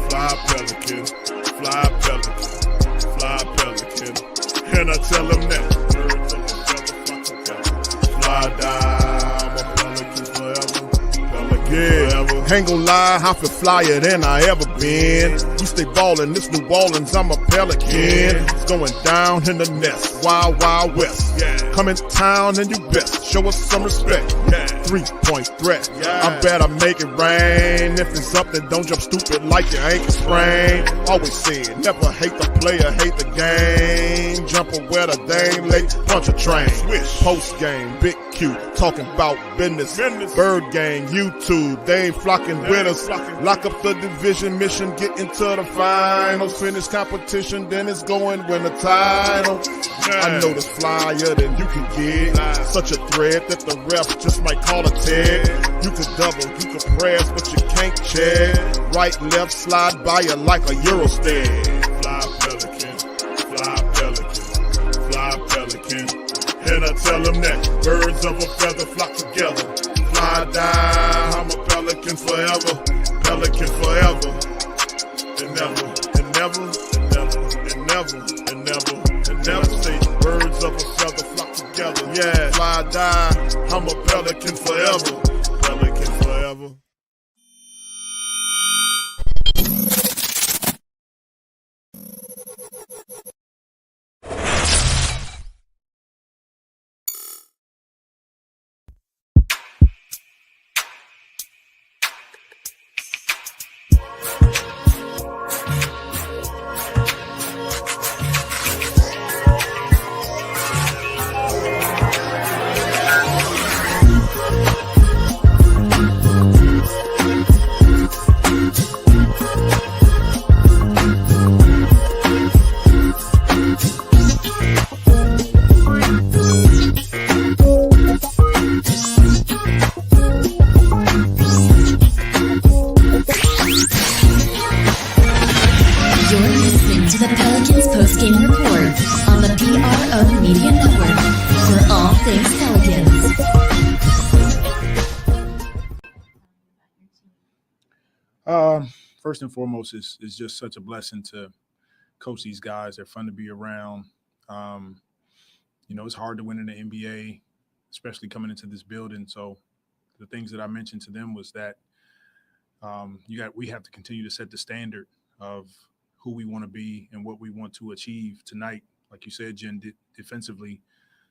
Fly Pelican, fly Pelican, fly Pelican. And I tell them that birds of a feather flock together. Fly down, I'm a Pelican forever. Pelican forever. Ain't gon' lie, I feel flyer than I ever been. We stay ballin', this New Orleans, I'm a Pelican. It's going down in the nest, wild, wild west. Come in town and you best show us some respect. 3-point threat, I better make it rain. If it's up, then don't jump stupid like your ankle sprain. Always said, never hate the player, hate the game. Jumper where the dame late, punch a train. Post game, big Q, talking about business. Bird gang, YouTube, they ain't flocking with us. Lock up the division mission, get into the finals. Finish competition, then it's going win the title. I know this flyer than you can get. Such a threat that the refs just might call a tag. You could double, you could press, but you can't check. Right, left, slide by you like a Eurostag. Fly Pelican, fly Pelican, fly Pelican. And I tell them that birds of a feather flock together. Fly down, I'm a Pelican forever. Pelican forever. And never, and never, and never, and never, and never, and never say birds of a feather flock together. Yeah, fly down, I'm a Pelican forever. Pelican forever. First and foremost, is just such a blessing to coach these guys. They're fun to be around. It's hard to win in the NBA, especially coming into this building. So the things that I mentioned to them was that we have to continue to set the standard of who we want to be and what we want to achieve tonight. Like you said, Jen, defensively,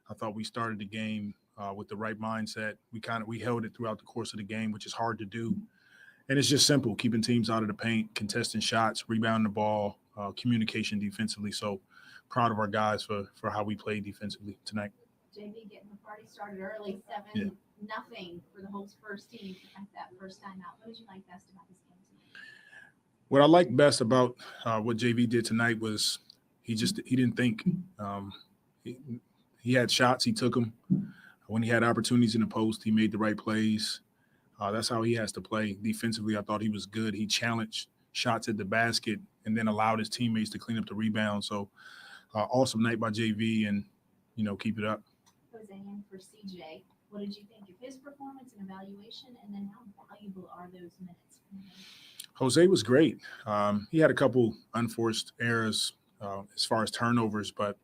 I thought we started the game with the right mindset. We held it throughout the course of the game, which is hard to do. And it's just simple, keeping teams out of the paint, contesting shots, rebounding the ball, communication defensively. So proud of our guys for how we played defensively tonight. JB getting the party started early, 7-0 for the whole Spurs team at that first time out. What did you like best about this game tonight? What I liked best about what JV did tonight was he didn't think. He had shots, he took them. When he had opportunities in the post, he made the right plays. That's how he has to play. Defensively, I thought he was good. He challenged shots at the basket and then allowed his teammates to clean up the rebound. So awesome night by JV, and, keep it up. Jose, and for CJ, what did you think of his performance and evaluation, and then how valuable are those minutes for him? Jose was great. He had a couple unforced errors as far as turnovers, but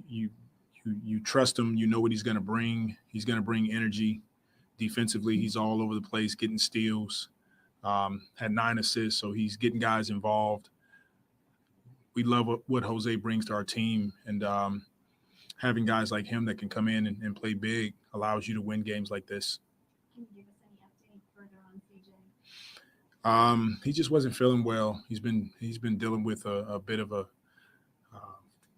you trust him. You know what he's going to bring. He's going to bring energy. Defensively, he's all over the place, getting steals, had 9 assists, so he's getting guys involved. We love what Jose brings to our team, and having guys like him that can come in and play big allows you to win games like this. Can you give us any update further on CJ? He just wasn't feeling well. He's been dealing with a bit of a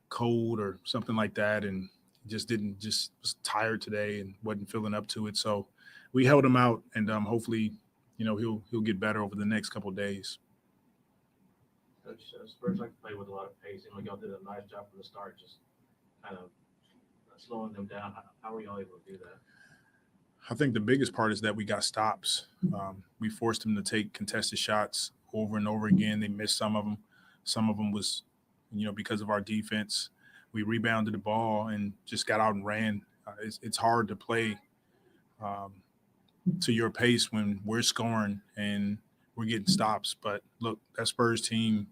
cold or something like that, and just was tired today and wasn't feeling up to it. So we held him out, and hopefully, he'll get better over the next couple of days. Coach, Spurs like to play with a lot of pace, and y'all did a nice job from the start, just kind of slowing them down. How were y'all able to do that? I think the biggest part is that we got stops. We forced them to take contested shots over and over again. They missed some of them. Some of them was, because of our defense. We rebounded the ball and just got out and ran. It's hard to play to your pace when we're scoring and we're getting stops. But look, that Spurs team,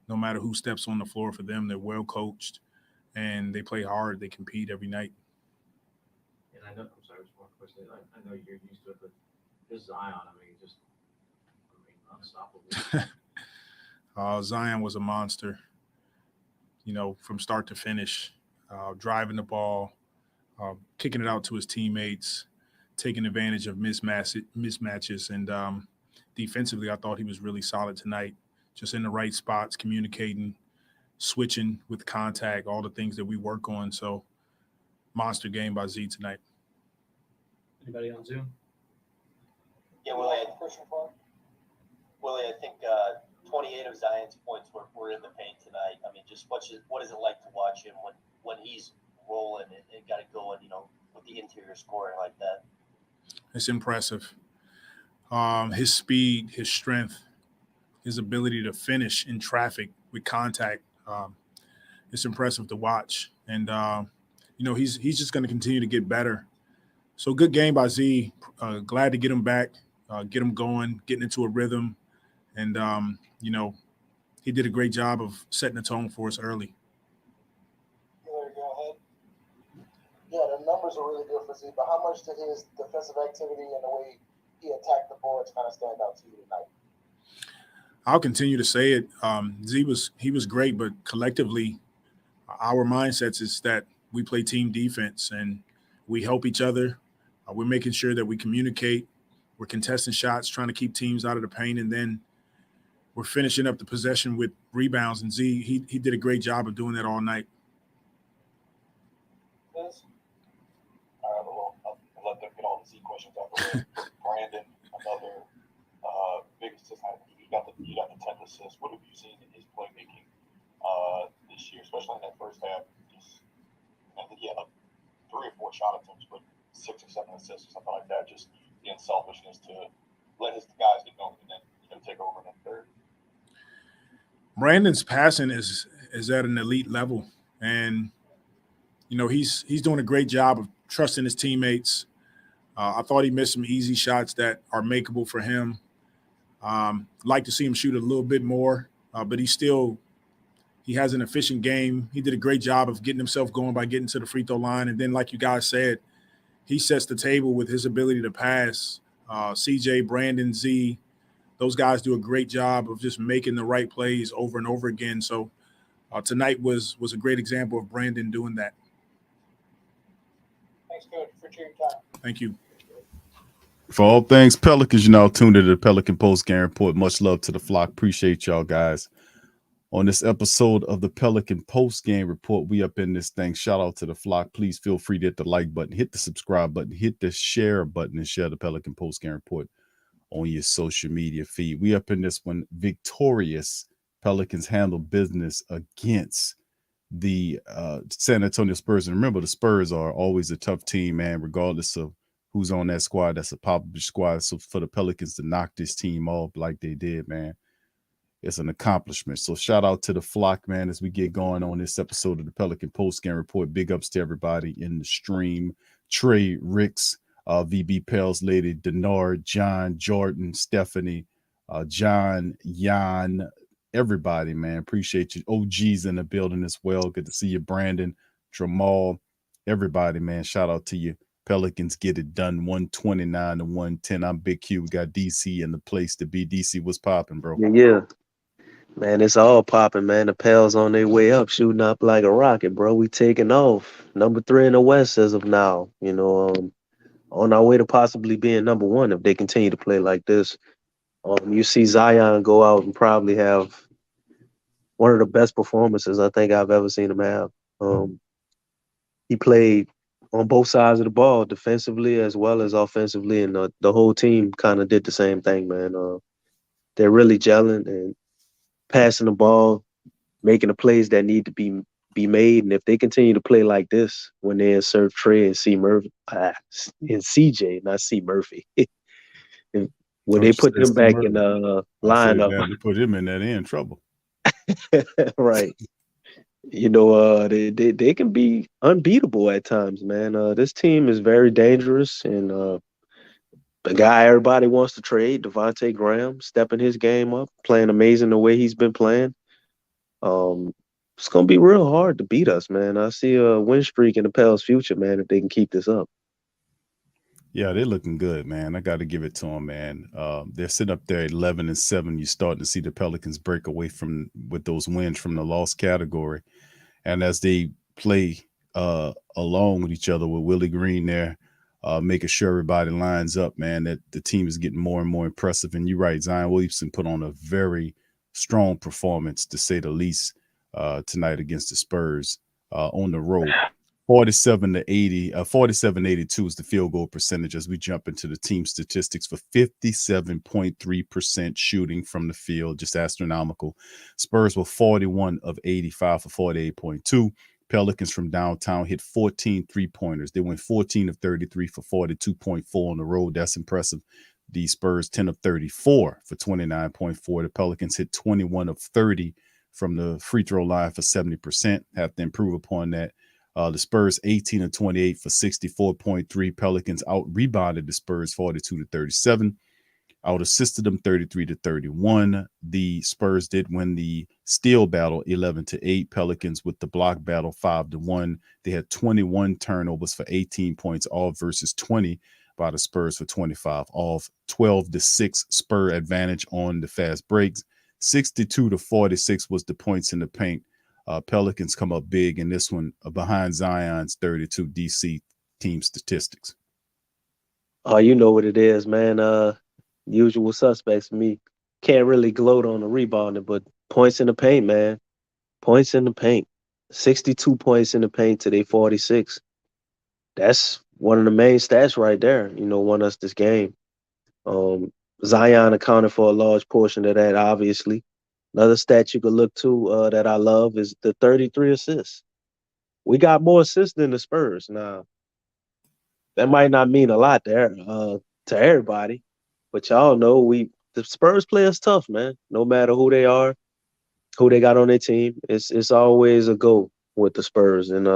no matter who steps on the floor for them, they're well coached and they play hard. They compete every night. And I know, I'm sorry, just one question. I know you're used to it, but this Zion, unstoppable. Zion was a monster, from start to finish, driving the ball, kicking it out to his teammates, taking advantage of mismatches. And defensively, I thought he was really solid tonight, just in the right spots, communicating, switching with contact, all the things that we work on. So monster game by Z tonight. Anybody on Zoom? Yeah, Willie, I think 28 of Zion's points were in the paint tonight. I mean, just what is it like to watch him when he's rolling and got it going, with the interior scoring like that? It's impressive. His speed, his strength, his ability to finish in traffic with contact. It's impressive to watch. And, he's just going to continue to get better. So good game by Z. Glad to get him back, get him going, getting into a rhythm. And, he did a great job of setting the tone for us early. Go ahead. Yeah, the numbers are really good for Z, but how much did his defensive activity and the way he attacked the boards kind of stand out to you tonight? I'll continue to say it. He was great, but collectively, our mindsets is that we play team defense and we help each other. We're making sure that we communicate. We're contesting shots, trying to keep teams out of the paint, and then we're finishing up the possession with rebounds. And Z, he did a great job of doing that all night. Yes. All right, well, I'll let them get all the Z questions out the way. Brandon, another big assist. You got the 10th assist. What have you seen in his playmaking this year, especially in that first half? I think he had like 3 or 4 shot attempts, but 6 or 7 assists or something like that. Just the unselfishness to let his guys get going and then take over in that third. Brandon's passing is at an elite level, and he's doing a great job of trusting his teammates. I thought he missed some easy shots that are makeable for him. Like to see him shoot a little bit more, but he has an efficient game. He did a great job of getting himself going by getting to the free throw line, and then, like you guys said, he sets the table with his ability to pass. CJ, Brandon, Z, those guys do a great job of just making the right plays over and over again. So tonight was a great example of Brandon doing that. Thanks, Coach, for your time. Thank you. For all things Pelicans, tuned into the Pelican Post Game Report. Much love to the flock. Appreciate y'all guys. On this episode of the Pelican Post Game Report, we up in this thing. Shout out to the flock. Please feel free to hit the like button, hit the subscribe button, hit the share button, and share the Pelican Post Game Report on your social media feed. We up in this one victorious. Pelicans handle business against the San Antonio Spurs. And remember, the Spurs are always a tough team, man, regardless of who's on that squad. That's a popular squad. So for the Pelicans to knock this team off like they did, man, it's an accomplishment. So shout out to the flock, man, as we get going on this episode of the Pelican Post Game Report. Big ups to everybody in the stream. Trey, Ricks, VB Pels, Lady, Denard, John, Jordan, Stephanie, John, Jan, everybody, man. Appreciate you. OG's in the building as well. Good to see you, Brandon, Jamal, everybody, man. Shout out to you. Pelicans get it done, 129-110. I'm Big Q. We got DC in the place to be. DC, what's popping, bro? Yeah. Man, it's all popping, man. The Pels on their way up, shooting up like a rocket, bro. We taking off. Number 3 in the West as of now. On our way to possibly being number 1 if they continue to play like this. You see Zion go out and probably have one of the best performances I think I've ever seen him have. He played on both sides of the ball, defensively as well as offensively, and the whole team kind of did the same thing, man. They're really gelling and passing the ball, making the plays that need to be made. And if they continue to play like this when they insert Trey and and CJ, not C Murphy, when they put them back in the lineup, They put him in that in trouble. right? They can be unbeatable at times, man. This team is very dangerous, and the guy everybody wants to trade, Devontae Graham, stepping his game up, playing amazing the way he's been playing. It's gonna be real hard to beat us, man. I see a win streak in the Pels' future, man, if they can keep this up. Yeah, they're looking good, man. I got to give it to them, man. They're sitting up there at 11-7. You're starting to see the Pelicans break away with those wins from the loss category, and as they play along with each other with Willie Green there, making sure everybody lines up, man, that the team is getting more and more impressive. And you're right, Zion Williamson put on a very strong performance, to say the least, tonight against the Spurs on the road. 47-80, 47-82 is the field goal percentage as we jump into the team statistics for 57.3% shooting from the field, just astronomical. Spurs were 41 of 85 for 48.2. Pelicans from downtown hit 14 3-pointers. They went 14 of 33 for 42.4 on the road. That's impressive. The Spurs 10 of 34 for 29.4. The Pelicans hit 21 of 30 from the free throw line for 70%. Have to improve upon that. The Spurs 18 of 28 for 64.3. Pelicans out rebounded the Spurs 42 to 37. Out assisted them 33 to 31. The Spurs did win the steal battle 11 to 8. Pelicans with the block battle 5 to 1. They had 21 turnovers for 18 points, all versus 20 by the Spurs for 25 off. 12 to 6 Spur advantage on the fast breaks. 62 to 46 was the points in the paint. Pelicans come up big in this one behind Zion's 32 DC team statistics. Oh, you know what it is, man. Usual suspects for me. Can't really gloat on the rebounding, but points in the paint, man. Points in the paint. 62 points in the paint to their 46. That's one of the main stats right there, won us this game. Zion accounted for a large portion of that, obviously. Another stat you could look to that I love is the 33 assists. We got more assists than the Spurs. Now, that might not mean a lot there to everybody, but y'all know the Spurs play us tough, man. No matter who they are, who they got on their team, it's always a go with the Spurs, and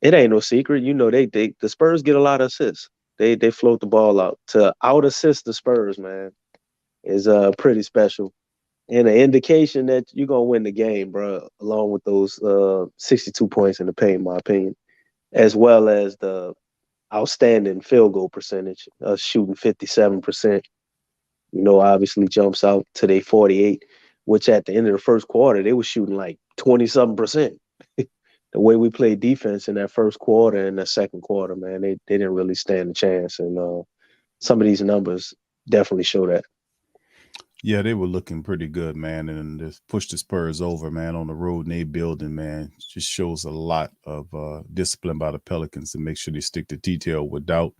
it ain't no secret. The Spurs get a lot of assists. They float the ball out. To out assist the Spurs, man, is pretty special. And an indication that you're going to win the game, bro, along with those 62 points in the paint, in my opinion, as well as the outstanding field goal percentage, shooting 57%, obviously jumps out to their 48, which at the end of the first quarter, they were shooting like 20-something%. The way we played defense in that first quarter and the second quarter, man, they didn't really stand a chance. And some of these numbers definitely show that. Yeah, they were looking pretty good, man, and just pushed the Spurs over, man, on the road in they building, man. Just shows a lot of discipline by the Pelicans to make sure they stick to detail without,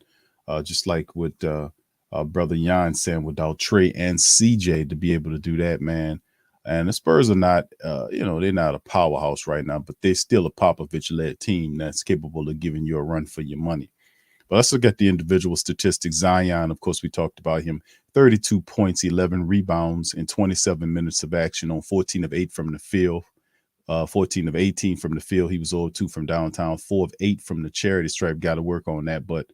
just like with Brother Jan saying, without Trey and CJ to be able to do that, man. And the Spurs are not, they're not a powerhouse right now, but they're still a Popovich-led team that's capable of giving you a run for your money. But let's look at the individual statistics. Zion, of course, we talked about him. 32 points, 11 rebounds in 27 minutes of action on 14 of 8 from the field. 14 of 18 from the field. He was 0-2 from downtown. 4 of 8 from the charity stripe. Got to work on that, but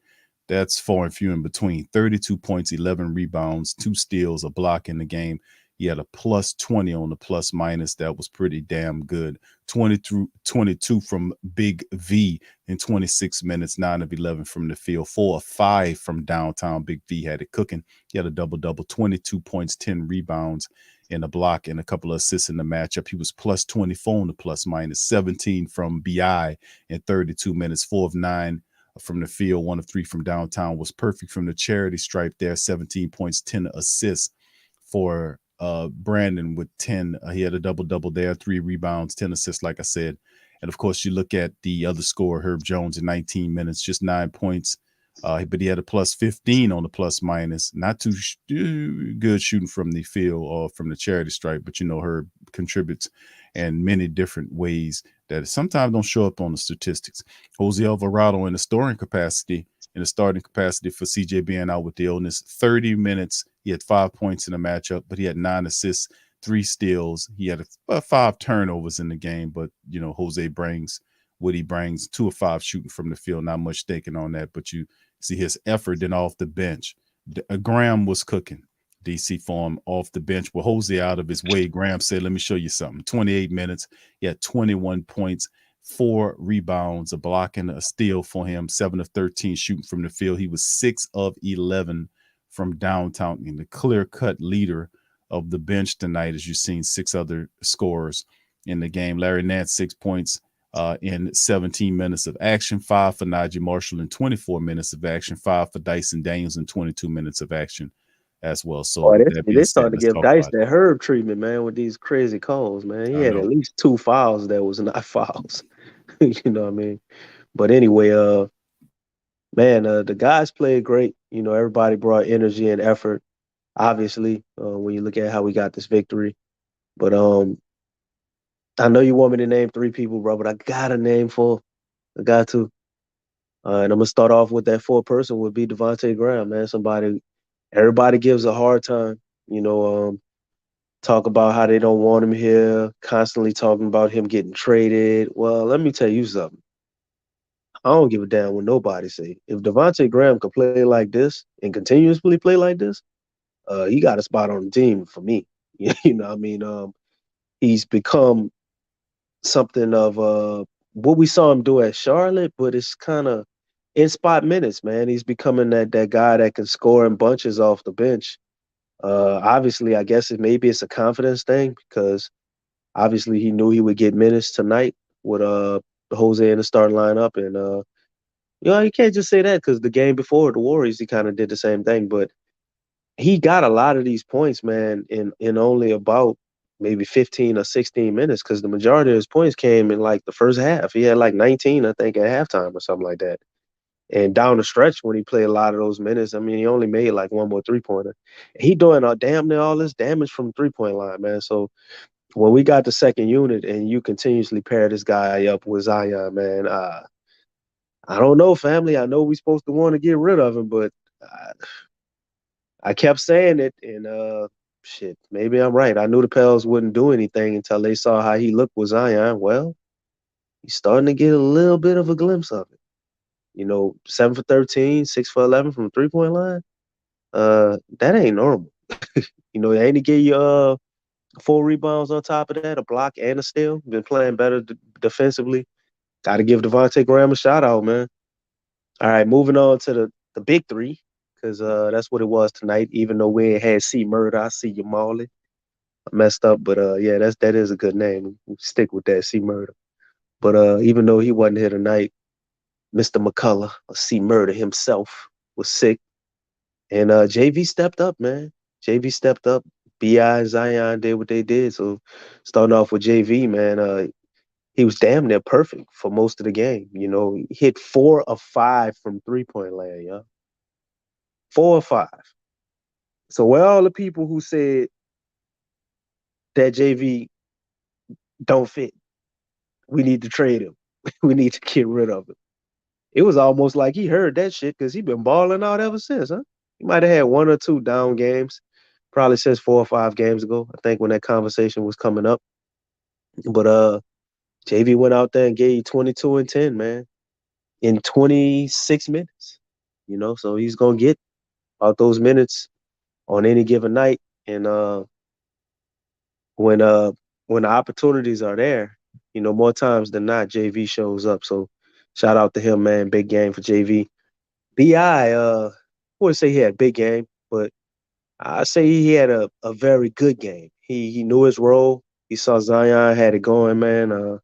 that's far and few in between. 32 points, 11 rebounds, 2 steals, a block in the game. He had a plus 20 on the plus minus. That was pretty damn good. 22 from Big V in 26 minutes, 9 of 11 from the field, 4 of 5 from downtown. Big V had it cooking. He had a double-double, 22 points, 10 rebounds, and a block and a couple of assists in the matchup. He was plus 24 on the plus minus, 17 from BI in 32 minutes, 4 of 9 from the field, 1 of 3 from downtown. Was perfect from the charity stripe there, 17 points, 10 assists for Brandon with 10. He had a double-double there, 3 rebounds, 10 assists, like I said. And, of course, you look at the other scorer, Herb Jones, in 19 minutes, just 9 points. But he had a plus 15 on the plus minus. Not too good shooting from the field or from the charity stripe, but, Herb contributes in many different ways that sometimes don't show up on the statistics. Jose Alvarado in the starting capacity for CJ being out with the illness, 30 minutes. He had 5 points in the matchup, but he had 9 assists, 3 steals. He had 5 turnovers in the game, but, Jose brings what he brings, 2 of 5 shooting from the field. Not much thinking on that, but you See his effort then off the bench. Graham was cooking. DC for him off the bench with Jose out of his way. Graham said, let me show you something. 28 minutes. He had 21 points, 4 rebounds, a block and a steal for him, 7 of 13 shooting from the field. He was 6 of 11 from downtown, and the clear-cut leader of the bench tonight, as you've seen 6 other scorers in the game. Larry Nance, 6 points in 17 minutes of action, 5 for Najee Marshall in 24 minutes of action, 5 for Dyson Daniels in 22 minutes of action as well. So they started to give Dice that Herb treatment, man, with these crazy calls, man. He had at least 2 fouls that was not fouls. You know what I mean? But anyway, man, the guys played great. You know, everybody brought energy and effort, obviously, when you look at how we got this victory. But I know you want me to name 3 people, bro, but I got a name for. I got to. And I'm going to start off with that 4th person would be Devontae Graham, man. Everybody gives a hard time, you know, talk about how they don't want him here, constantly talking about him getting traded. Well, let me tell you something. I don't give a damn what nobody say. If Devontae Graham can play like this and continuously play like this, he got a spot on the team for me. You know what I mean? He's become something of what we saw him do at Charlotte, but it's kind of in spot minutes, man. He's becoming that guy that can score in bunches off the bench. Obviously, I guess maybe it's a confidence thing because obviously he knew he would get minutes tonight with Jose in the starting lineup, and you know, you can't just say that because the game before the Warriors he kind of did the same thing, but he got a lot of these points, man, in only about maybe 15 or 16 minutes because the majority of his points came in like the first half. He had like 19, I think, at halftime or something like that. And down the stretch, when he played a lot of those minutes, I mean, he only made like 1 more 3-pointer. He doing damn near all this damage from the 3-point line, man. So when we got the second unit and you continuously pair this guy up with Zion, man, I don't know, family. I know we're supposed to want to get rid of him, but I kept saying it, and shit, maybe I'm right. I knew the Pels wouldn't do anything until they saw how he looked with Zion. Well, he's starting to get a little bit of a glimpse of it. You know, 7 for 13, 6 for 11 from the 3-point line. That ain't normal. You know, ain't he give you 4 rebounds on top of that, a block and a steal. Been playing better defensively. Got to give Devontae Graham a shout out, man. All right, moving on to the big 3, because that's what it was tonight. Even though we ain't had C Murder, I see you, Marley. I messed up, but yeah, that is a good name. Stick with that, C Murder. But even though he wasn't here tonight, Mr. McCullough, or C Murder himself, was sick. And JV stepped up, man. JV stepped up. B.I. and Zion did what they did. So starting off with JV, man, he was damn near perfect for most of the game. You know, he hit 4 of 5 from 3-point land, yeah. 4 of 5. So where all the people who said that JV don't fit, we need to trade him. We need to get rid of him. It was almost like he heard that shit because he been balling out ever since, huh? He might have had 1 or 2 down games, probably since 4 or 5 games ago, I think, when that conversation was coming up. But JV went out there and gave 22 and 10, man, in 26 minutes. You know, so he's gonna get about those minutes on any given night. And when the opportunities are there, you know, more times than not, JV shows up. So shout out to him, man. Big game for JV. B.I., I wouldn't say he had a big game, but I say he had a very good game. He knew his role. He saw Zion had it going, man.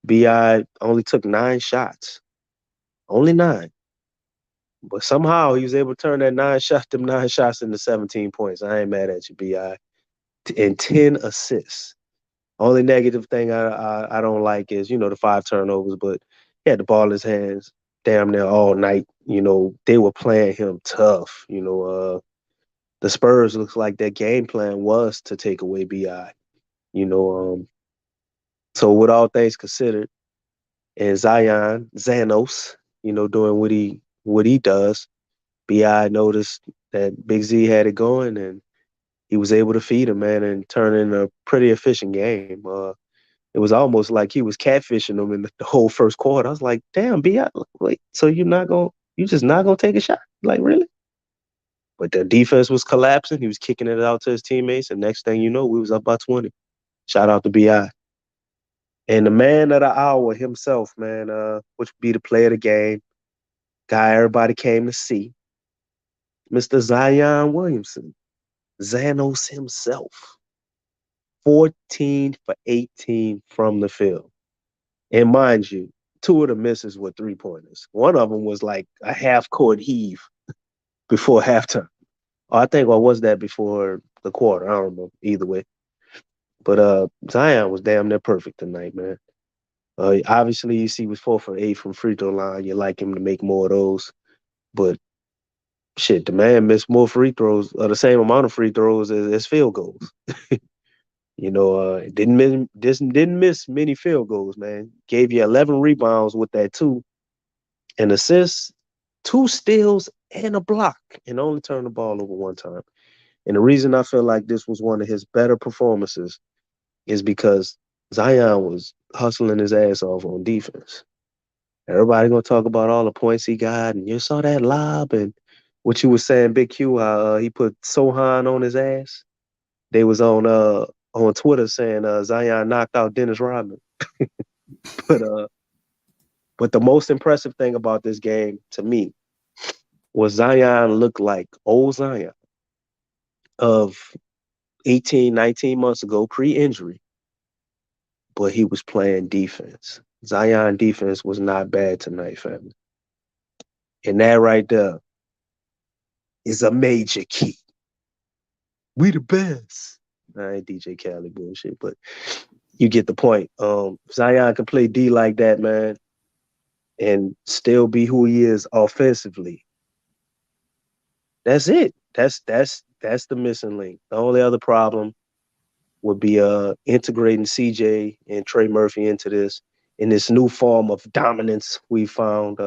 B.I. only took 9 shots. Only 9. But somehow he was able to turn them 9 shots into 17 points. I ain't mad at you, B.I. And 10 assists. Only negative thing I don't like is, you know, the 5 turnovers, but he had the ball in his hands damn near all night. You know, they were playing him tough. You know, the Spurs looks like their game plan was to take away B.I. You know, so with all things considered, and Zanos, you know, doing what he does, B.I. noticed that Big Z had it going, and he was able to feed him, man, and turn in a pretty efficient game. It was almost like he was catfishing him in the whole first quarter. I was like, damn, B.I., wait, so you're not going to You just not gonna take a shot? Like, really? But the defense was collapsing. He was kicking it out to his teammates, and next thing you know, we was up by 20. Shout out to BI. And the man of the hour himself, man, which would be the player of the game, guy everybody came to see, Mr. Zion Williamson, Xanos himself, 14 for 18 from the field. And mind you, 2 of the misses were 3-pointers. One of them was like a half-court heave before halftime. I think, or was that before the quarter? I don't remember. Either way. But Zion was damn near perfect tonight, man. Obviously, you see, he was 4 for 8 from free throw line. You like him to make more of those. But shit, the man missed more free throws, or the same amount of free throws as field goals. Didn't miss many field goals, man. Gave you 11 rebounds with that 2, an assist, 2 steals, and a block, and only turned the ball over 1 time. And the reason I feel like this was one of his better performances is because Zion was hustling his ass off on defense. Everybody gonna talk about all the points he got, and you saw that lob, and what you were saying, Big Q, how he put Sohan on his ass. They was on Twitter saying Zion knocked out Dennis Rodman. But the most impressive thing about this game to me was Zion looked like old Zion of 18, 19 months ago, pre-injury, but he was playing defense. Zion defense was not bad tonight, family. And that right there is a major key. We the best. I ain't DJ Khaled bullshit, but you get the point. Zion can play D like that, man, and still be who he is offensively. That's it. That's the missing link. The only other problem would be integrating CJ and Trey Murphy into this in this new form of dominance we found.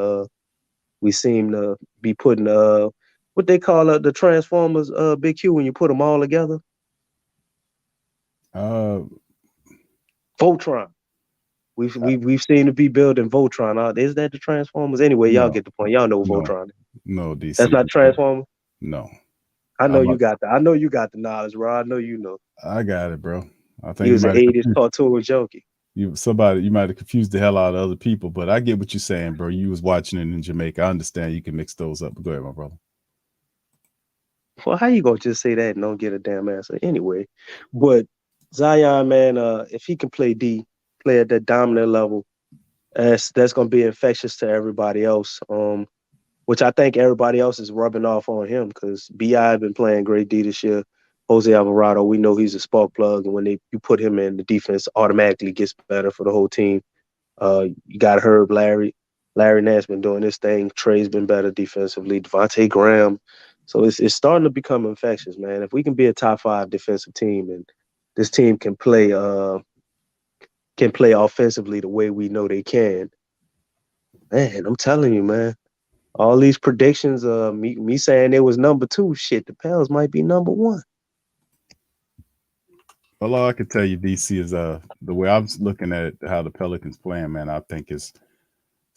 We seem to be putting what they call the Transformers, Big Q, when you put them all together. Voltron. We've seen to be building Voltron. Is that the Transformers? Anyway, y'all get the point. Y'all know what Voltron is. No, DC. That's not Transformers. No. I know you got that. I know you got the knowledge, bro. I know you know. I got it, bro. I think he was an 80s cartoon junkie. You might have confused the hell out of other people, but I get what you're saying, bro. You was watching it in Jamaica. I understand you can mix those up. Go ahead, my brother. Well, how you gonna just say that and don't get a damn answer anyway? But Zion, man, if he can play D, play at that dominant level, that's gonna be infectious to everybody else. Which I think everybody else is rubbing off on him because B.I. been playing great D this year. Jose Alvarado, we know he's a spark plug, and when you put him in, the defense automatically gets better for the whole team. You got Herb, Larry Nance been doing this thing. Trey's been better defensively. Devontae Graham. So it's starting to become infectious, man. If we can be a top 5 defensive team and this team can play offensively the way we know they can, man, I'm telling you, man. All these predictions, me saying it was number 2, shit, the Pels might be number 1. Well, all I can tell you, DC, is the way I was looking at how the Pelicans playing, man, I think it's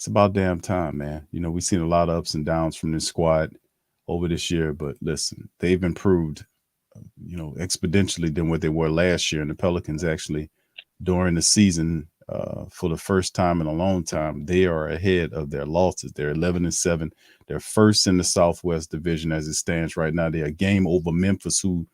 about damn time, man. You know, we've seen a lot of ups and downs from this squad over this year, but listen, they've improved, exponentially than what they were last year. And the Pelicans actually, during the season, for the first time in a long time, they are ahead of their losses. They're 11-7. They're first in the Southwest Division as it stands right now. They're a game over Memphis, who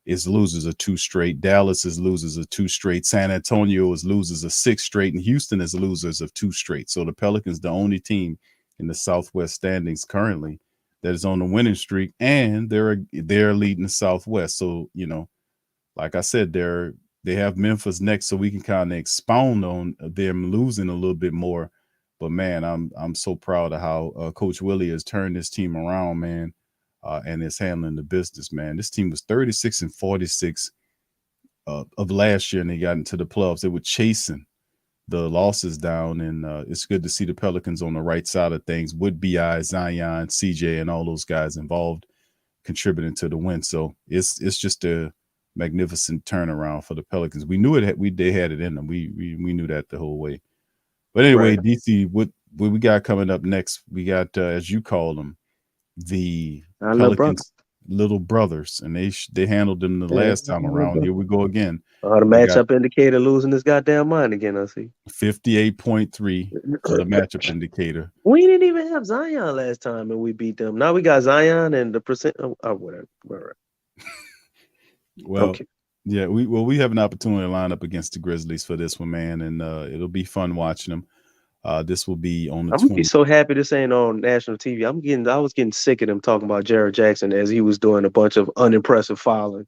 is losers of 2 straight. Dallas is losers of 2 straight. San Antonio is losers of 6 straight, and Houston is losers of 2 straight. So the Pelicans, the only team in the Southwest standings currently that is on the winning streak, and they're leading the Southwest. So like I said, they have Memphis next, so we can kind of expound on them losing a little bit more. But man, I'm so proud of how Coach Willie has turned this team around, man, and is handling the business, man. This team was 36-46 of last year, and they got into the playoffs. They were chasing the losses down, and it's good to see the Pelicans on the right side of things with B.I., Zion, CJ, and all those guys involved contributing to the win. So it's just a magnificent turnaround for the Pelicans. We knew they had it in them. We knew that the whole way. But anyway, right. DC, what we got coming up next? We got, as you call them, the Our little brother. Pelicans little brothers, and they handled them the Yeah, last time around. Here we go again. the They got matchup indicator losing his goddamn mind again. I see. 58.3 for the matchup indicator. We didn't even have Zion last time, and we beat them. Now we got Zion and the percent. Oh, whatever. Well, Okay. yeah, we have an opportunity to line up against the Grizzlies for this one, man, and it'll be fun watching them. This will be on the I'm gonna 20th. be so happy this ain't on national TV. I was getting sick of them talking about Jared Jackson as he was doing a bunch of unimpressive fouling.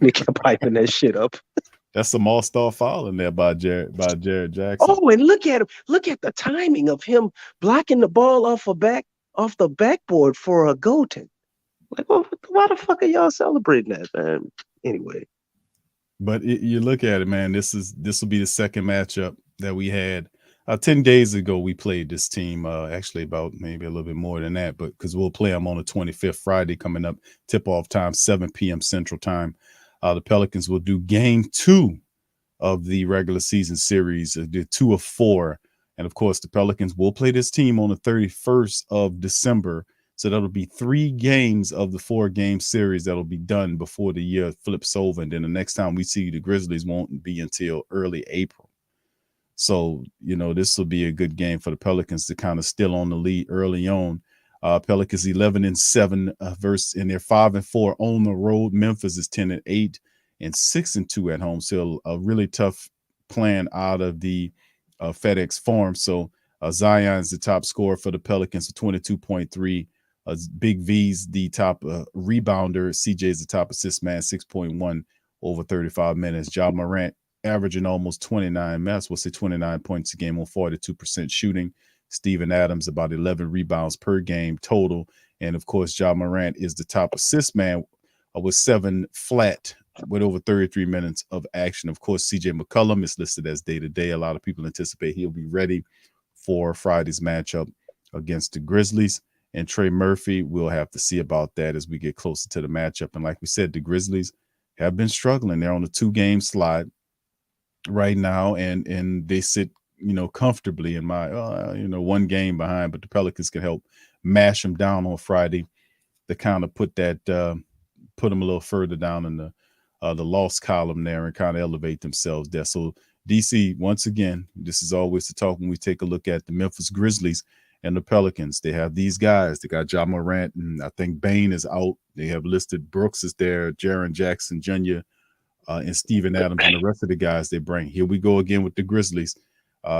They kept piping that shit up. That's some all-star fouling there by Jared Jackson. Oh, and look at him. Look at the timing of him blocking the ball off the backboard for a Goten. Like, well, why the fuck are y'all celebrating that, man? Anyway. But you look at it, man. This will be the second matchup that we had. 10 days ago, we played this team. Actually, about maybe a little bit more than that, but because we'll play them on the 25th, Friday coming up. Tip-off time, 7 p.m. Central Time. The Pelicans will do game 2 of the regular season series. The 2 of 4, and of course, the Pelicans will play this team on the 31st of December. So that'll be 3 games of the 4-game series that'll be done before the year flips over. And then the next time we see the Grizzlies won't be until early April. So, this will be a good game for the Pelicans to kind of still on the lead early on. Pelicans 11-7 and they're 5-4 on the road. Memphis is 10-8 and 6-2 at home. So a really tough plan out of the FedEx Forum. So Zion's the top scorer for the Pelicans, 22.3. Big V's the top rebounder. CJ's the top assist man, 6.1 over 35 minutes. Ja Morant averaging almost 29 minutes. We'll say 29 points a game on 42% shooting. Steven Adams about 11 rebounds per game total. And of course, Ja Morant is the top assist man with 7 flat with over 33 minutes of action. Of course, CJ McCollum is listed as day-to-day. A lot of people anticipate he'll be ready for Friday's matchup against the Grizzlies. And Trey Murphy, we'll have to see about that as we get closer to the matchup. And like we said, the Grizzlies have been struggling. They're on a 2-game slide right now, and they sit, comfortably in my, 1 game behind. But the Pelicans can help mash them down on Friday to kind of put them a little further down in the loss column there and kind of elevate themselves there. So DC, once again, this is always the talk when we take a look at the Memphis Grizzlies and the Pelicans. They have these guys. They got Ja Morant, and I think Bane is out. They have listed Brooks is there, Jaren Jackson Jr., and Steven Adams, and the rest of the guys they bring. Here we go again with the Grizzlies.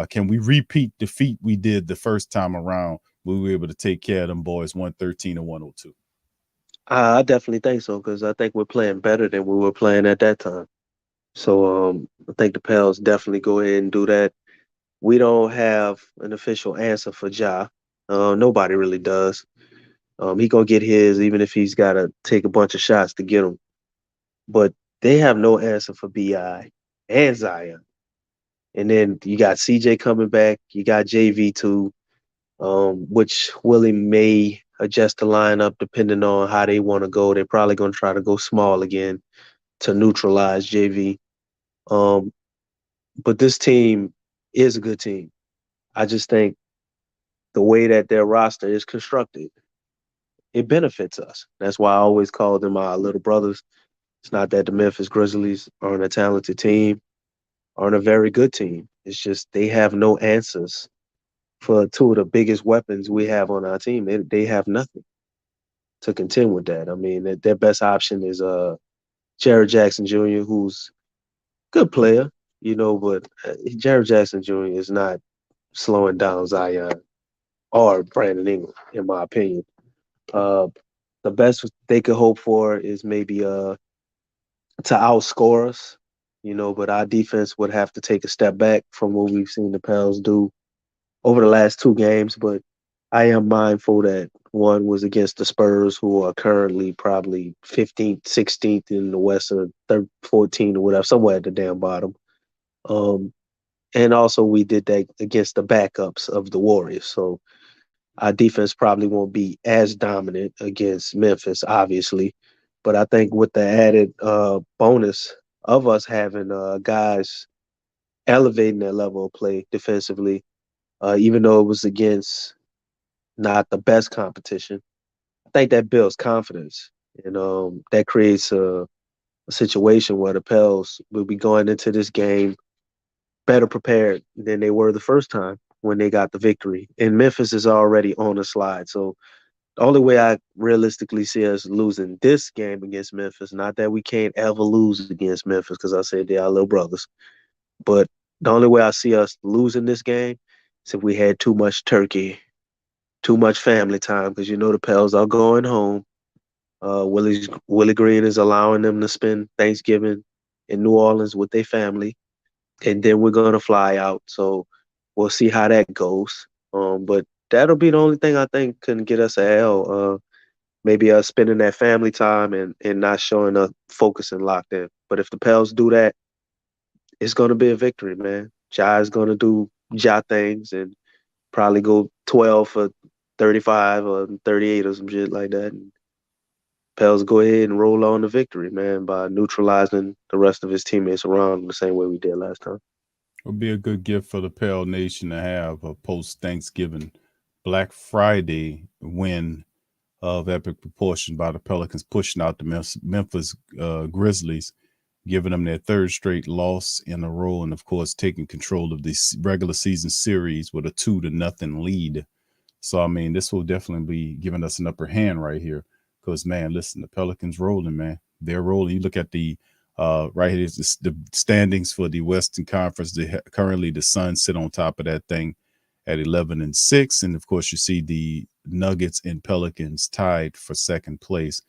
Can we repeat the feat we did the first time around? We were able to take care of them boys 113 and 102. I definitely think so, because I think we're playing better than we were playing at that time. So I think the Pels definitely go ahead and do that. We don't have an official answer for Ja. Nobody really does. He gonna get his, even if he's got to take a bunch of shots to get them. But they have no answer for BI and Zion. And then you got CJ coming back. You got JV too, which Willie may adjust the lineup depending on how they want to go. They're probably going to try to go small again to neutralize JV. But this team is a good team. I just think the way that their roster is constructed, it benefits us. That's why I always call them our little brothers. It's not that the Memphis Grizzlies aren't a talented team, aren't a very good team. It's just they have no answers for 2 of the biggest weapons we have on our team. They have nothing to contend with that. I mean, their best option is Jared Jackson Jr., who's a good player, but Jared Jackson Jr. is not slowing down Zion or Brandon Ingram, in my opinion. The best they could hope for is maybe to outscore us, but our defense would have to take a step back from what we've seen the Pels do over the last 2 games. But I am mindful that one was against the Spurs, who are currently probably 15th, 16th in the West, or 14th or whatever, somewhere at the damn bottom. And also we did that against the backups of the Warriors. So our defense probably won't be as dominant against Memphis, obviously. But I think with the added bonus of us having guys elevating their level of play defensively, even though it was against not the best competition. I think that builds confidence, and that creates a situation where the Pels will be going into this game better prepared than they were the first time when they got the victory. And Memphis is already on a slide, so the only way I realistically see us losing this game against Memphis, not that we can't ever lose against Memphis, because I said they are little brothers, but the only way I see us losing this game is if we had too much turkey, too much family time, because the Pels are going home. Willie Green is allowing them to spend Thanksgiving in New Orleans with their family, and then we're gonna fly out. So we'll see how that goes. But that'll be the only thing I think can get us a L. Maybe us spending that family time and not showing up focused and locked in. But if the Pels do that, it's gonna be a victory, man. Ja is gonna do Ja things and probably go 12 for 35 or 38 or some shit like that. And Pels go ahead and roll on the victory, man, by neutralizing the rest of his teammates around him the same way we did last time. It'll be a good gift for the Pell Nation to have a post Thanksgiving Black Friday win of epic proportion by the Pelicans, pushing out the Memphis Grizzlies, giving them their third straight loss in a row, and of course taking control of the regular season series with a 2-0 lead. So I mean, this will definitely be giving us an upper hand right here. Because man, listen, the Pelicans rolling, man. They're rolling. You look at the right here is the standings for the Western Conference. Currently, the Suns sit on top of that thing at 11-6, and of course, you see the Nuggets and Pelicans tied for second place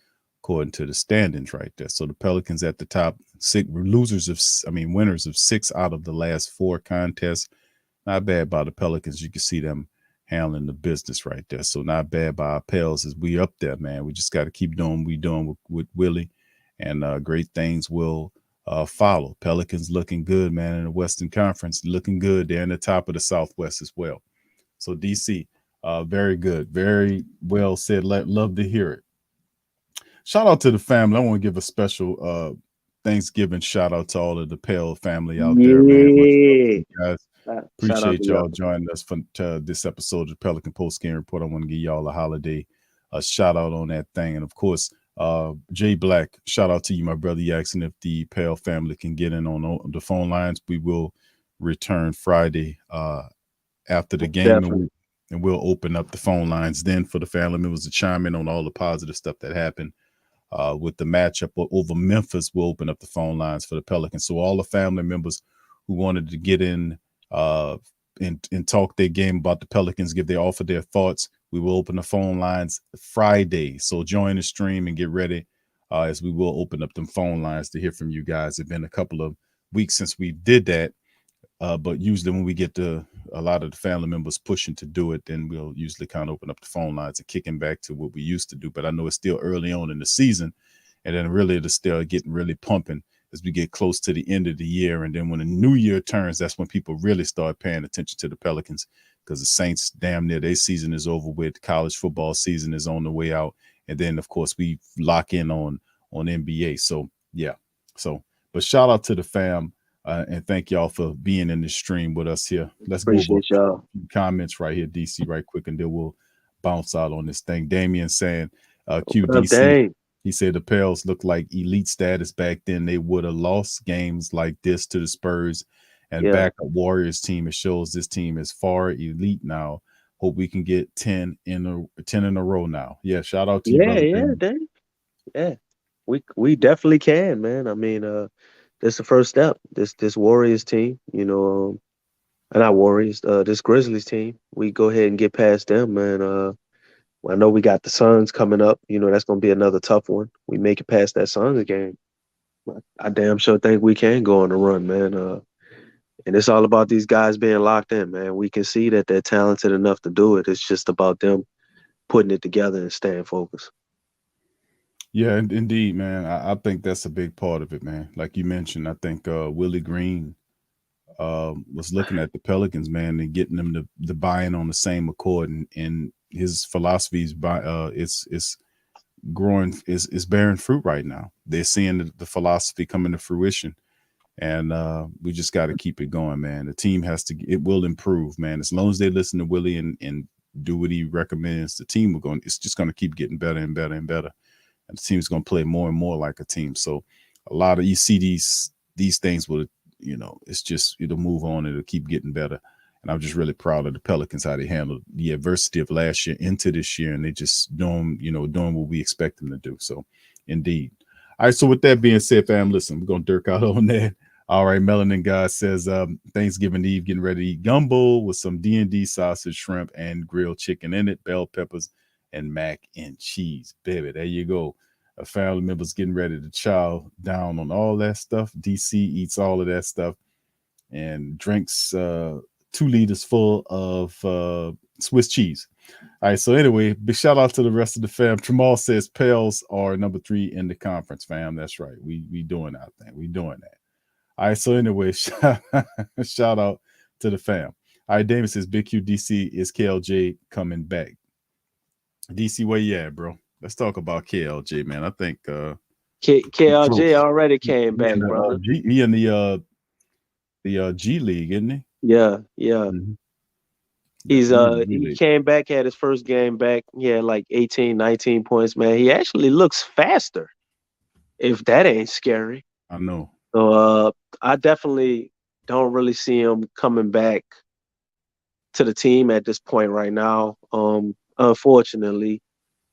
according to the standings right there. So the Pelicans at the top, winners of 6 out of the last 4 contests. Not bad by the Pelicans. You can see them handling the business right there. So not bad by our Pels as we up there, man. We just got to keep doing what we doing with Willie, and great things will follow. Pelicans looking good, man, in the Western Conference, looking good. They're in the top of the Southwest as well. So DC, very good, very well said. Love to hear it. Shout out to the family. I want to give a special Thanksgiving shout out to all of the Pell family out there, man. Much love to you guys. Appreciate y'all joining us for this episode of the Pelican Post Game Report. I want to give y'all a holiday shout out on that thing. And of course, Jay Black, shout out to you, my brother. You asking if the Pell family can get in on the phone lines. We will return Friday after the game, and we'll open up the phone lines then for the family members to chime in on all the positive stuff that happened with the matchup over Memphis. We'll open up the phone lines for the Pelicans. So all the family members who wanted to get in and talk their game about the Pelicans, offer their thoughts, we will open the phone lines Friday. So join the stream and get ready as we will open up them phone lines to hear from you guys. It's been a couple of weeks since we did that, but usually when we get a lot of the family members pushing to do it, then we'll usually kind of open up the phone lines and kicking back to what we used to do. But I know it's still early on in the season, and then really it'll still getting really pumping as we get close to the end of the year. And then when the new year turns, that's when people really start paying attention to the Pelicans, because the Saints, damn near their season is over with. College football season is on the way out. And then, of course, we lock in on NBA. So, yeah. But shout out to the fam. And thank y'all for being in the stream with us here. Let's go over y'all. Comments right here, DC, right quick, and then we'll bounce out on this thing. Damien saying, QDC, he said the Pels look like elite status back then. They would have lost games like this to the Spurs and backup Warriors team. It shows this team is far elite now. Hope we can get 10 in a row now. Yeah, shout out to you, brother. Yeah. We definitely can, man. I mean, that's the first step. This Warriors team, not Warriors, this Grizzlies team, we go ahead and get past them, man. I know we got the Suns coming up. That's going to be another tough one. We make it past that Suns game. I damn sure think we can go on a run, man. And it's all about these guys being locked in, man. We can see that they're talented enough to do it. It's just about them putting it together and staying focused. Yeah, indeed, man. I think that's a big part of it, man. Like you mentioned, I think Willie Green was looking at the Pelicans, man, and getting them to buy in on the same accord, and his philosophy is it's growing, is bearing fruit right now. They're seeing the philosophy coming to fruition, And we just got to keep it going, man. The team it will improve, man. As long as they listen to Willie and do what he recommends, the team it's just going to keep getting better and better and better. And the team's going to play more and more like a team. So a lot of, you see these things will, it's just, it'll move on. It'll keep getting better. And I'm just really proud of the Pelicans, how they handled the adversity of last year into this year. And they just doing what we expect them to do. So indeed. All right. So with that being said, fam, listen, we're going to dirk out on that. All right. Melanin guy says, Thanksgiving Eve, getting ready to eat gumbo with some D&D sausage, shrimp, and grilled chicken in it, bell peppers, and mac and cheese. Baby, there you go. A family member's getting ready to chow down on all that stuff. DC eats all of that stuff and drinks 2 liters full of Swiss cheese. All right, so anyway, big shout out to the rest of the fam. Tramal says Pels are number 3 in the conference, fam. That's right. We doing our thing. We doing that. All right, so anyway, shout out to the fam. All right, Damon says Big QDC is KLJ coming back. DC, where you at, bro? Let's talk about KLJ, man. I think KLJ already came back, brother. He in the G League, isn't he? Yeah. Mm-hmm. He came back, had his first game back. He had like 18, 19 points, man. He actually looks faster, if that ain't scary. I know. So I definitely don't really see him coming back to the team at this point right now. Unfortunately,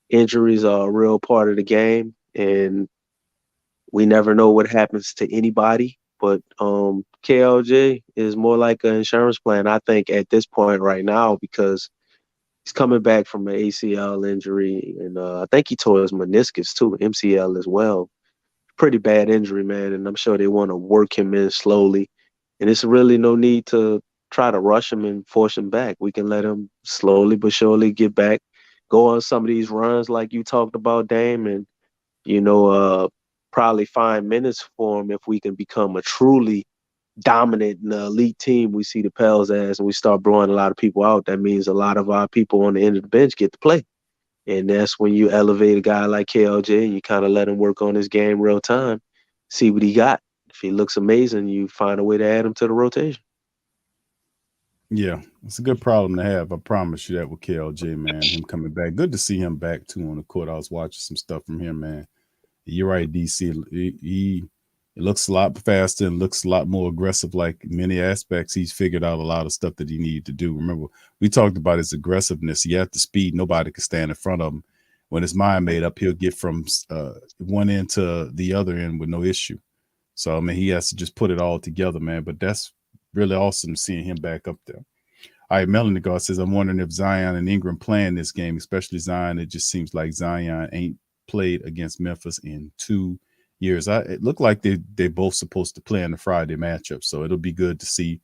injuries are a real part of the game, and we never know what happens to anybody. But KLJ is more like an insurance plan, I think, at this point right now, because he's coming back from an ACL injury, and I think he tore his meniscus too, MCL as well. Pretty bad injury, man, and I'm sure they want to work him in slowly. And it's really no need to try to rush him and force him back. We can let him slowly but surely get back, go on some of these runs like you talked about, Dame, and, probably find minutes for him if we can become a truly dominant and elite team we see the Pels as, and we start blowing a lot of people out. That means a lot of our people on the end of the bench get to play. And that's when you elevate a guy like KLJ and you kind of let him work on his game real time, see what he got. If he looks amazing, you find a way to add him to the rotation. Yeah, it's a good problem to have. I promise you that with KLJ, man, him coming back. Good to see him back, too, on the court. I was watching some stuff from him, man. You're right, DC. He looks a lot faster and looks a lot more aggressive. Like many aspects, he's figured out a lot of stuff that he needed to do. Remember, we talked about his aggressiveness. He had the speed. Nobody could stand in front of him. When his mind made up, he'll get from one end to the other end with no issue. So, I mean, he has to just put it all together, man. But that's really awesome seeing him back up there. All right, Melanie God says, I'm wondering if Zion and Ingram playing this game, especially Zion. It just seems like Zion ain't played against Memphis in 2 years. It looked like they're both supposed to play in the Friday matchup. So it'll be good to see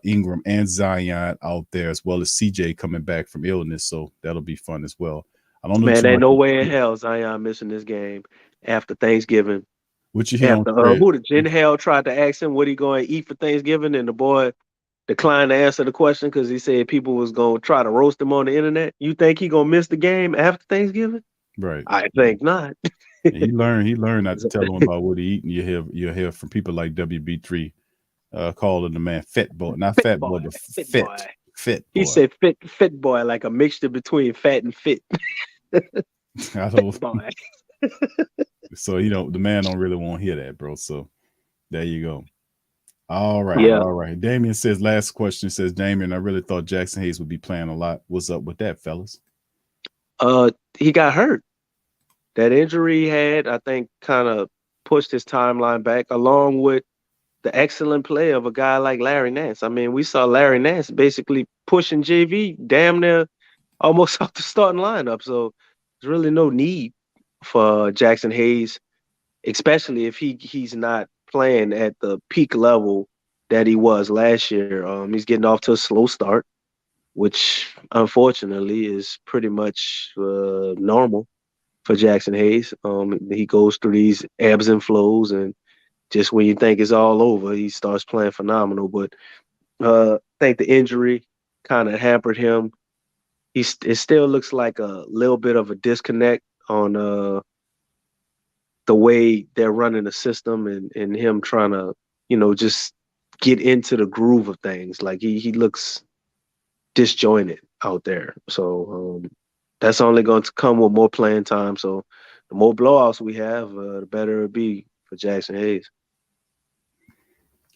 Ingram and Zion out there, as well as CJ coming back from illness. So that'll be fun as well. I don't know. Man, ain't no way in hell Zion missing this game after Thanksgiving. What you hear? After who the Jen Hell tried to ask him what he going to eat for Thanksgiving, and the boy declined to answer the question because he said people was going to try to roast him on the internet. You think he going to miss the game after Thanksgiving? Right. I think not. He learned not to tell him about what he eating. You hear from people like WB3 calling the man fat boy, not fat boy, but fit boy. He said fit boy, like a mixture between fat and fit. I don't. Boy. So the man don't really want to hear that, bro. So there you go. All right, yeah. All right. Damien says, last question says, Damien, I really thought Jackson Hayes would be playing a lot. What's up with that, fellas? He got hurt. That injury he had, I think, kind of pushed his timeline back, along with the excellent play of a guy like Larry Nance. I mean, we saw Larry Nance basically pushing JV damn near almost off the starting lineup. So there's really no need for Jackson Hayes, especially if he's not playing at the peak level that he was last year. He's getting off to a slow start, which unfortunately is pretty much normal for Jackson Hayes. He goes through these ebbs and flows, and just when you think it's all over, he starts playing phenomenal. But I think the injury kind of hampered him. It still looks like a little bit of a disconnect on the way they're running the system and him trying to, just get into the groove of things. Like he looks disjointed out there. So that's only going to come with more playing time. So the more blowouts we have, the better it'll be for Jackson Hayes.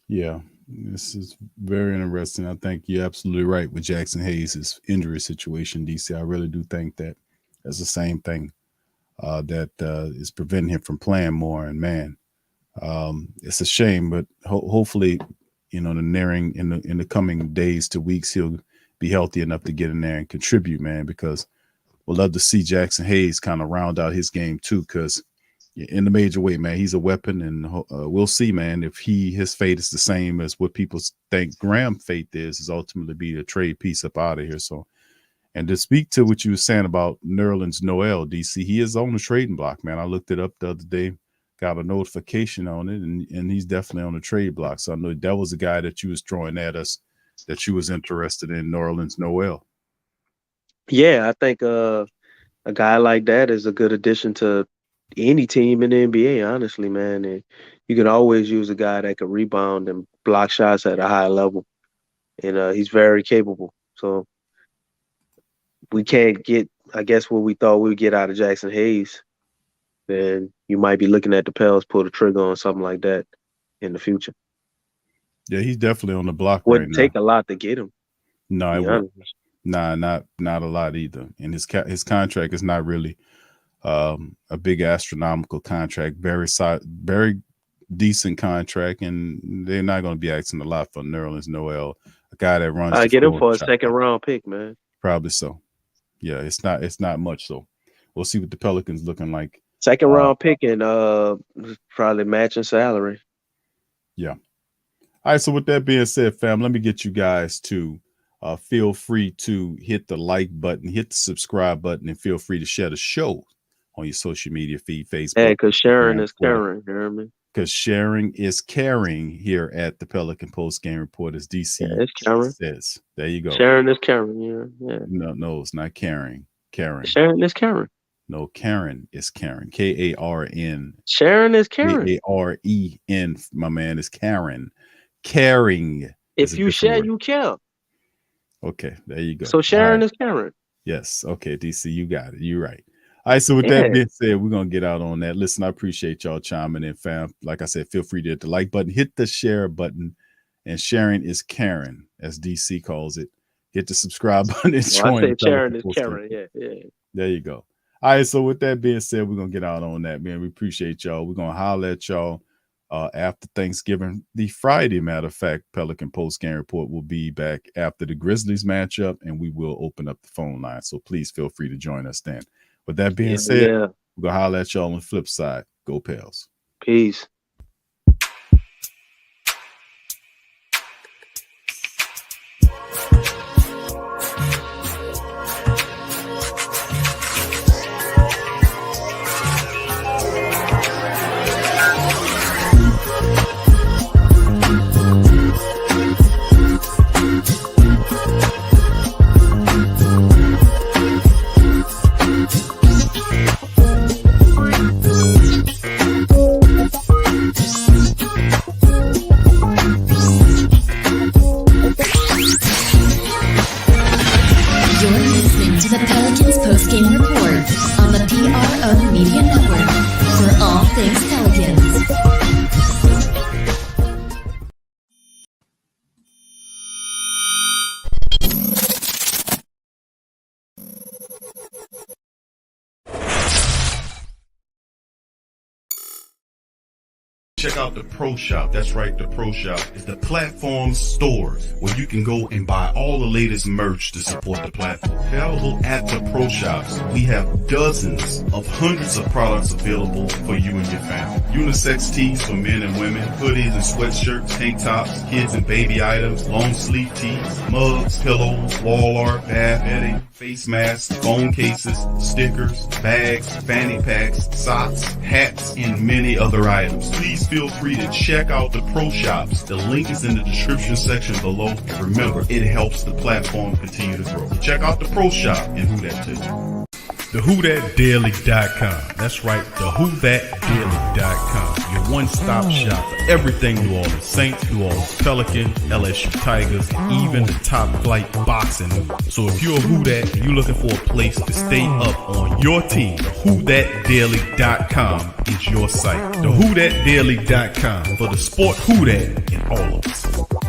Yeah, this is very interesting. I think you're absolutely right with Jackson Hayes' injury situation, DC. I really do think that that's the same thing that is preventing him from playing more. And man, it's a shame, but hopefully, in the coming days to weeks, he'll be healthy enough to get in there and contribute, man, because we'll love to see Jackson Hayes kind of round out his game too, because in the major way, man, he's a weapon, and we'll see, man, if his fate is the same as what people think Graham's fate is ultimately be a trade piece up out of here. So, and to speak to what you were saying about Nerlens Noel, DC, he is on the trading block, man. I looked it up the other day, got a notification on it, and he's definitely on the trade block. So I know that was the guy that you was throwing at us, that you was interested in, Nerlens Noel. Yeah, I think a guy like that is a good addition to any team in the NBA, honestly, man. And you can always use a guy that can rebound and block shots at a high level. And he's very capable. So we can't get, I guess, what we thought we would get out of Jackson Hayes. Then you might be looking at the Pels pull the trigger on something like that in the future. Yeah, he's definitely on the block right now. Wouldn't take a lot to get him. No, it wouldn't. Nah, not a lot either. And his contract is not really a big astronomical contract. Very decent contract, and they're not going to be asking a lot for Nerlens Noel, a guy that runs. I get him for a second round pick, man. Probably so. Yeah, it's not much. So we'll see what the Pelicans looking like. Second round pick and probably matching salary. Yeah. All right. So with that being said, fam, let me get you guys to feel free to hit the like button, hit the subscribe button, and feel free to share the show on your social media feed, Facebook. Yeah, because sharing is caring, you know what I mean? Because sharing is caring here at the Pelican Post Game Report, as DC says. There you go. Sharing is caring, yeah. No, it's not caring. Caring. Sharing is caring. No, Karen is Karen. Karen. Sharon is Karen. Karen, my man, is Karen. Caring. If you share, you care. Okay, there you go. So Sharon is Karen. Yes. Okay, DC, you got it. You're right. All right, so with that being said, we're going to get out on that. Listen, I appreciate y'all chiming in, fam. Like I said, feel free to hit the like button, hit the share button, and sharing is Karen, as DC calls it. Hit the subscribe button and join. I say Sharon is Karen, yeah. There you go. All right, so with that being said, we're going to get out on that, man. We appreciate y'all. We're going to holler at y'all after Thanksgiving. The Friday, matter of fact, Pelican Post Game Report will be back after the Grizzlies matchup, and we will open up the phone line. So please feel free to join us then. With that being said, we're going to holler at y'all on the flip side. Go Pels. Peace. Check out the Pro Shop. That's right, the Pro Shop is the platform store where you can go and buy all the latest merch to support the platform. Available at the Pro Shops, we have dozens of hundreds of products available for you and your family. Unisex tees for men and women, hoodies and sweatshirts, tank tops, kids and baby items, long sleeve tees, mugs, pillows, wall art, bath bedding, face masks, phone cases, stickers, bags, fanny packs, socks, hats, and many other items. Please feel free to check out the Pro Shops. The link is in the description section below. And remember, it helps the platform continue to grow. Check out the Pro Shop and who that too. TheWhoThatDaily.com. That's right, TheWhoThatDaily.com. Your one-stop shop for everything New Orleans Saints, New Orleans Pelicans, LSU Tigers, and even the top flight boxing news. So if you're a Who Dat and you're looking for a place to stay up on your team, TheWhoThatDaily.com is your site. TheWhoThatDaily.com for the sport Who Dat in all of us.